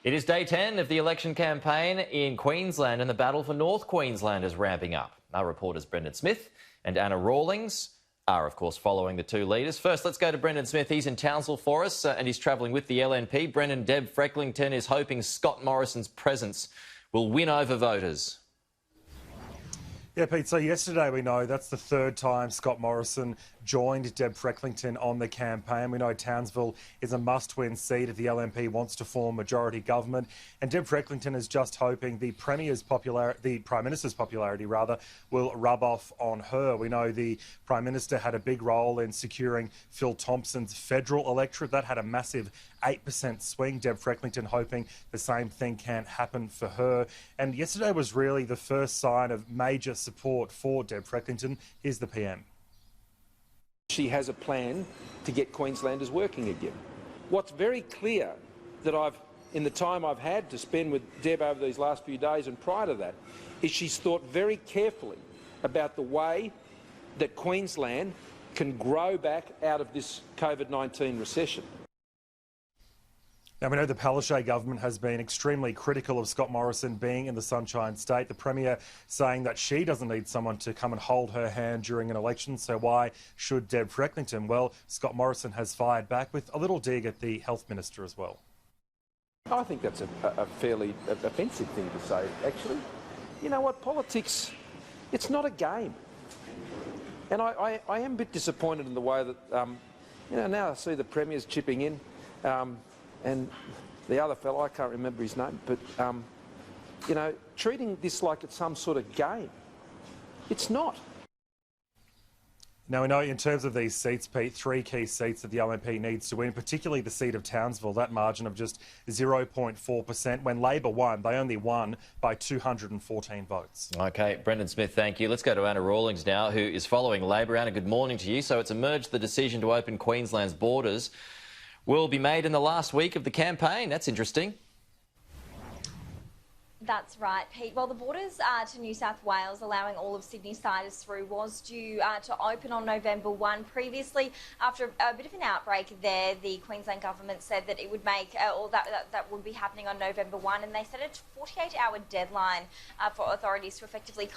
It is day 10 of the election campaign in Queensland, and the battle for North Queensland is ramping up. Our reporters Brendan Smith and Anna Rawlings are, of course, following the two leaders. First, let's go to Brendan Smith. He's in Townsville for us and he's travelling with the LNP. Brendan, Deb Frecklington is hoping Scott Morrison's presence will win over voters. Yeah, Pete, so yesterday we know that's the third time Scott Morrison joined Deb Frecklington on the campaign. We know Townsville is a must-win seat if the LNP wants to form majority government. And Deb Frecklington is just hoping the Prime Minister's popularity will rub off on her. We know the Prime Minister had a big role in securing Phil Thompson's federal electorate. That had a massive 8% swing. Deb Frecklington hoping the same thing can happen for her. And yesterday was really the first sign of major support for Deb Frecklington. Here's the PM. She has a plan to get Queenslanders working again. What's very clear that in the time I've had to spend with Deb over these last few days and prior to that, is she's thought very carefully about the way that Queensland can grow back out of this COVID-19 recession. Now, we know the Palaszczuk government has been extremely critical of Scott Morrison being in the Sunshine State. The Premier saying that she doesn't need someone to come and hold her hand during an election, so why should Deb Frecklington? Well, Scott Morrison has fired back with a little dig at the Health Minister as well. I think that's a fairly offensive thing to say, actually. You know what, politics, it's not a game. And I am a bit disappointed in the way that, now I see the Premier's chipping in. And the other fellow, I can't remember his name, but, treating this like it's some sort of game. It's not. Now, we know in terms of these seats, Pete, 3 key seats that the LNP needs to win, particularly the seat of Townsville, that margin of just 0.4%. When Labor won, they only won by 214 votes. OK, Brendan Smith, thank you. Let's go to Anna Rawlings now, who is following Labor. Anna, good morning to you. So it's emerged the decision to open Queensland's borders will be made in the last week of the campaign. That's interesting. That's right, Pete. Well, the borders to New South Wales, allowing all of Sydney-siders through, was due to open on November 1. Previously, after a bit of an outbreak there, the Queensland government said that it would make, or that would be happening on November 1, and they set a 48-hour deadline for authorities to effectively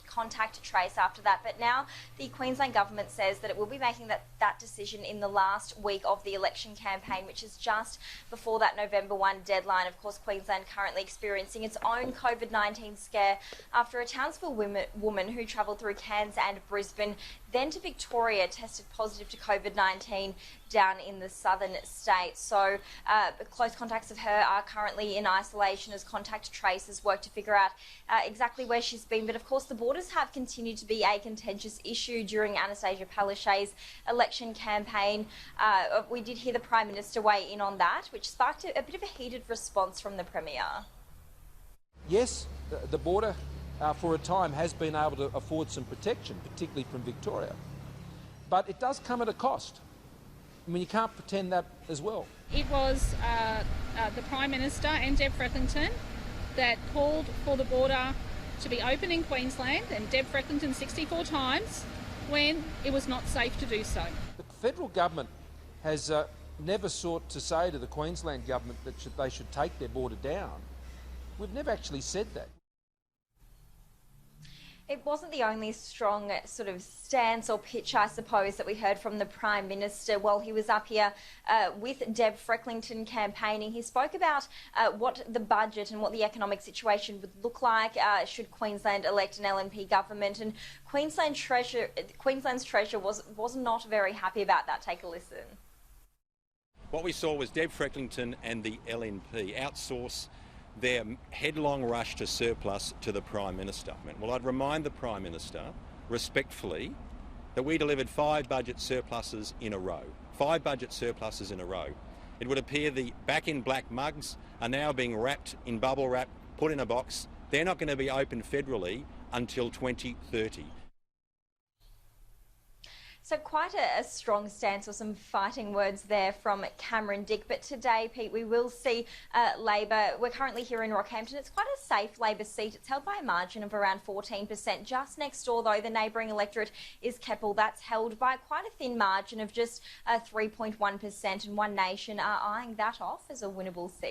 contact trace after that. But now the Queensland government says that it will be making that decision in the last week of the election campaign, which is just before that November 1 deadline. Of course, Queensland currently experiencing its own COVID-19 scare after a Townsville woman who travelled through Cairns and Brisbane, then to Victoria, tested positive to COVID-19 down in the southern states. So close contacts of her are currently in isolation as contact tracers work to figure out exactly where she's been. But of course, the borders have continued to be a contentious issue during Annastacia Palaszczuk's election campaign. We did hear the Prime Minister weigh in on that, which sparked a bit of a heated response from the Premier. Yes, the border for a time has been able to afford some protection, particularly from Victoria. But it does come at a cost. I mean, you can't pretend that as well. It was the Prime Minister and Deb Frecklington that called for the border to be open in Queensland, and Deb Frecklington 64 times, when it was not safe to do so. The federal government has never sought to say to the Queensland government that they should take their border down. We've never actually said that. It wasn't the only strong sort of stance or pitch, I suppose, that we heard from the Prime Minister while he was up here with Deb Frecklington campaigning. He spoke about what the budget and what the economic situation would look like should Queensland elect an LNP government. And Queensland's Treasurer was not very happy about that. Take a listen. What we saw was Deb Frecklington and the LNP outsource their headlong rush to surplus to the Prime Minister. Well, I'd remind the Prime Minister, respectfully, that we delivered 5 budget surpluses in a row. 5 budget surpluses in a row. It would appear the back-in-black mugs are now being wrapped in bubble wrap, put in a box. They're not going to be open federally until 2030. So quite a strong stance, or some fighting words there from Cameron Dick. But today, Pete, we will see Labor. We're currently here in Rockhampton. It's quite a safe Labor seat. It's held by a margin of around 14%. Just next door, though, the neighbouring electorate is Keppel. That's held by quite a thin margin of just 3.1%. And One Nation are eyeing that off as a winnable seat.